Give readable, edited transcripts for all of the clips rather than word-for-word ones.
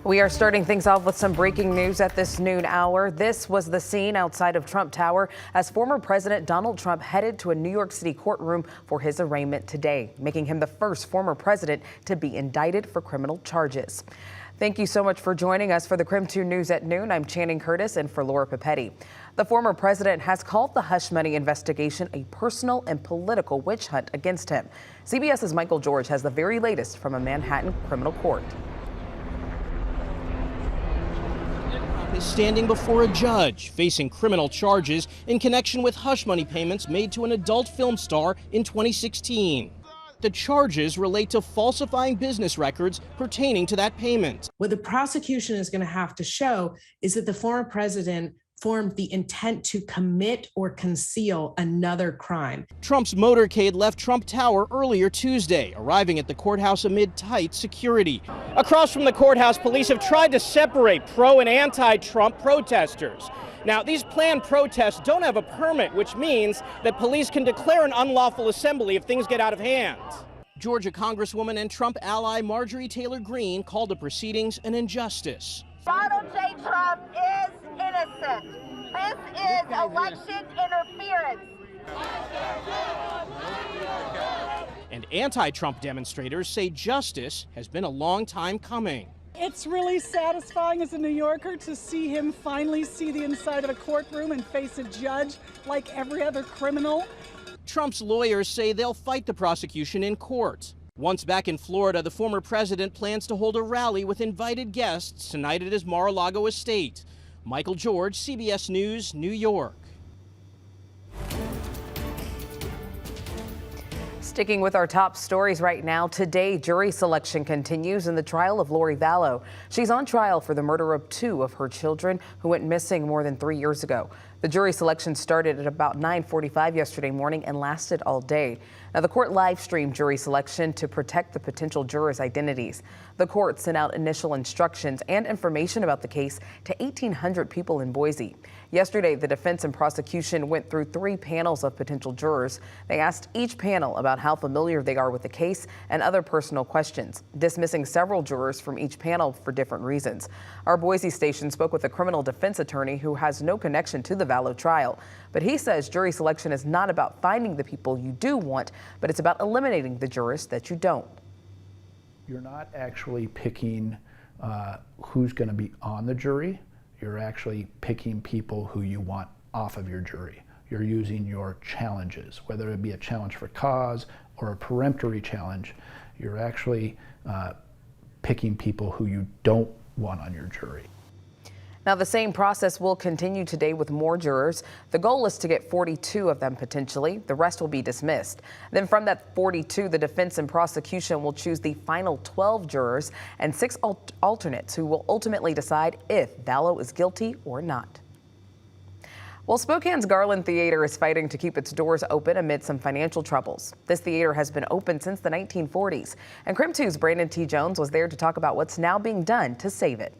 We are starting things off with some breaking news at this noon hour. This was the scene outside of Trump Tower as former President Donald Trump headed to a New York City courtroom for his arraignment today, making him the first former president to be indicted for criminal charges. Thank you so much for joining us for the KREM 2 News at noon. I'm Channing Curtis and for Laura Papetti. The former president has called the hush money investigation a personal and political witch hunt against him. CBS's Michael George has the very latest from a Manhattan criminal court. Is standing before a judge facing criminal charges in connection with hush money payments made to an adult film star in 2016. The charges relate to falsifying business records pertaining to that payment. What the prosecution is going to have to show is that the former president formed the intent to commit or conceal another crime. Trump's motorcade left Trump Tower earlier Tuesday, arriving at the courthouse amid tight security. Across from the courthouse, police have tried to separate pro and anti-Trump protesters. Now, these planned protests don't have a permit, which means that police can declare an unlawful assembly if things get out of hand. Georgia Congresswoman and Trump ally Marjorie Taylor Greene called the proceedings an injustice. Donald J. Trump is innocent. This is election interference. And anti-Trump demonstrators say justice has been a long time coming. It's really satisfying as a New Yorker to see him finally see the inside of a courtroom and face a judge like every other criminal. Trump's lawyers say they'll fight the prosecution in court. Once back in Florida, the former president plans to hold a rally with invited guests tonight at his Mar-a-Lago estate. Michael George, CBS News, New York. Sticking with our top stories right now, today jury selection continues in the trial of Lorivalo. She's on trial for the murder of 2 of her children who went missing more than 3 years ago. The jury selection started at about 9:45 yesterday morning and lasted all day. Now, the court live streamed jury selection to protect the potential jurors' identities. The court sent out initial instructions and information about the case to 1,800 people in Boise. Yesterday, the defense and prosecution went through 3 panels of potential jurors. They asked each panel about how familiar they are with the case and other personal questions, dismissing several jurors from each panel for different reasons. Our Boise station spoke with a criminal defense attorney who has no connection to the Vallow trial, but he says jury selection is not about finding the people you do want, but it's about eliminating the jurors that you don't. You're not actually picking who's going to be on the jury. You're actually picking people who you want off of your jury. You're using your challenges, whether it be a challenge for cause or a peremptory challenge. You're actually picking people who you don't want on your jury. Now, the same process will continue today with more jurors. The goal is to get 42 of them potentially. The rest will be dismissed. Then from that 42, the defense and prosecution will choose the final 12 jurors and 6 alternates who will ultimately decide if Vallow is guilty or not. Well, Spokane's Garland Theater is fighting to keep its doors open amid some financial troubles. This theater has been open since the 1940s. And KREM 2's Brandon T. Jones was there to talk about what's now being done to save it.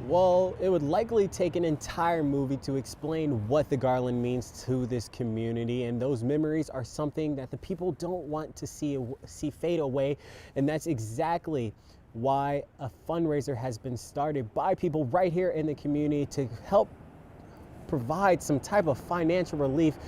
Well, it would likely take an entire movie to explain what the Garland means to this community, and those memories are something that the people don't want to see fade away, and that's exactly why a fundraiser has been started by people right here in the community to help provide some type of financial relief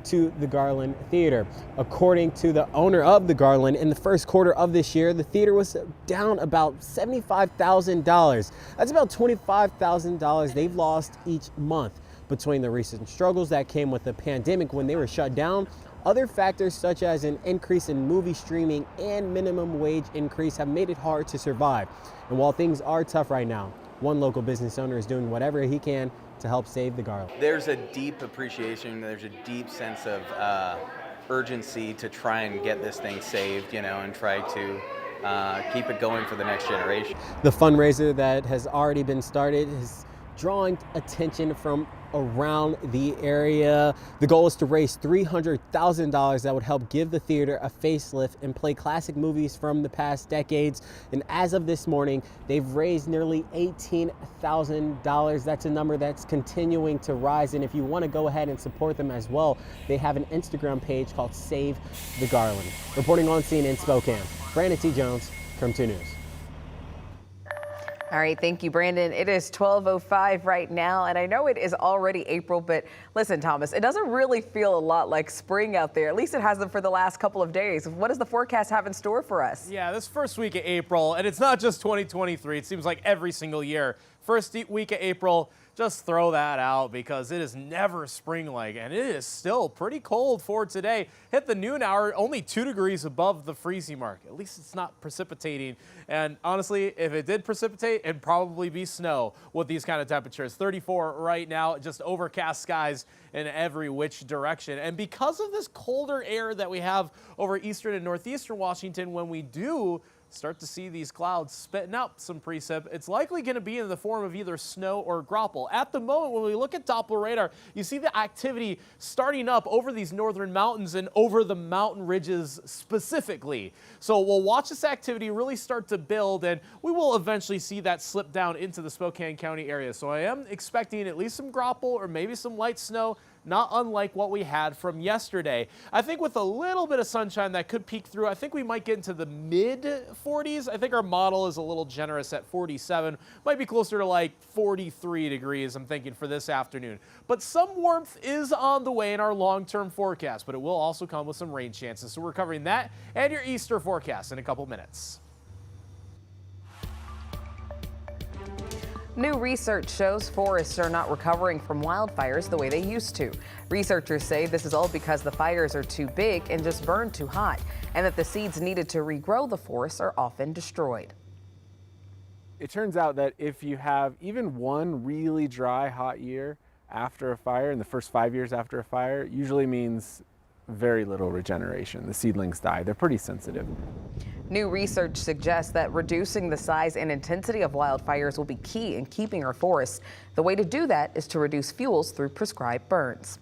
to the Garland Theater. According to the owner of the Garland, in the first quarter of this year, the theater was down about $75,000. That's about $25,000 they've lost each month between the recent struggles that came with the pandemic when they were shut down. Other factors such as an increase in movie streaming and minimum wage increase have made it hard to survive. And while things are tough right now, one local business owner is doing whatever he can to help save the Garland. There's a deep appreciation, there's a deep sense of urgency to try and get this thing saved, and try to keep it going for the next generation. The fundraiser that has already been started is drawing attention from around the area. The goal is to raise $300,000 that would help give the theater a facelift and play classic movies from the past decades. And as of this morning, they've raised nearly $18,000. That's a number that's continuing to rise. And if you want to go ahead and support them as well, they have an Instagram page called Save the Garland. Reporting on scene in Spokane, Brandon T. Jones, KREM 2 News. All right, thank you, Brandon. It is 12:05 right now, and I know it is already April, but listen, Thomas, it doesn't really feel a lot like spring out there. At least it hasn't for the last couple of days. What does the forecast have in store for us? Yeah, this first week of April, and it's not just 2023. It seems like every single year. First week of April, just throw that out because it is never spring-like, and it is still pretty cold for today. Hit the noon hour, only 2 degrees above the freezing mark. At least it's not precipitating. And honestly, if it did precipitate, it'd probably be snow with these kind of temperatures. 34 right now, just overcast skies in every which direction. And because of this colder air that we have over eastern and northeastern Washington, when we do start to see these clouds spitting out some precip, it's likely going to be in the form of either snow or graupel. At the moment, when we look at Doppler radar, you see the activity starting up over these northern mountains and over the mountain ridges specifically. So we'll watch this activity really start to build, and we will eventually see that slip down into the Spokane County area. So I am expecting at least some graupel or maybe some light snow, not unlike what we had from yesterday. I think with a little bit of sunshine that could peek through, I think we might get into the mid 40s. I think our model is a little generous at 47, might be closer to like 43 degrees, I'm thinking, for this afternoon. But some warmth is on the way in our long-term forecast, but it will also come with some rain chances. So we're covering that and your Easter forecast in a couple minutes. New research shows forests are not recovering from wildfires the way they used to. Researchers say this is all because the fires are too big and just burn too hot, and that the seeds needed to regrow the forests are often destroyed. It turns out that if you have even one really dry, hot year after a fire, in the first 5 years after a fire, usually means very little regeneration. The seedlings die. They're pretty sensitive. New research suggests that reducing the size and intensity of wildfires will be key in keeping our forests. The way to do that is to reduce fuels through prescribed burns.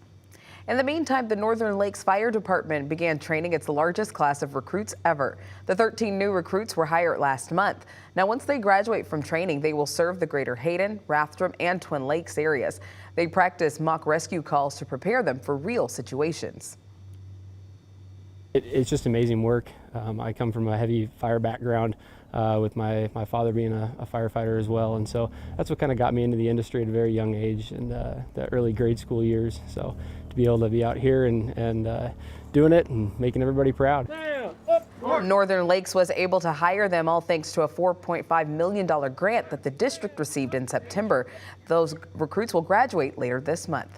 In the meantime, the Northern Lakes Fire Department began training its largest class of recruits ever. The 13 new recruits were hired last month. Now, once they graduate from training, they will serve the greater Hayden, Rathdrum, and Twin Lakes areas. They practice mock rescue calls to prepare them for real situations. It's just amazing work. I come from a heavy fire background with my father being a firefighter as well, and so that's what kind of got me into the industry at a very young age in the early grade school years. So to be able to be out here and doing it and making everybody proud. Northern Lakes was able to hire them all thanks to a $4.5 million grant that the district received in September. Those recruits will graduate later this month.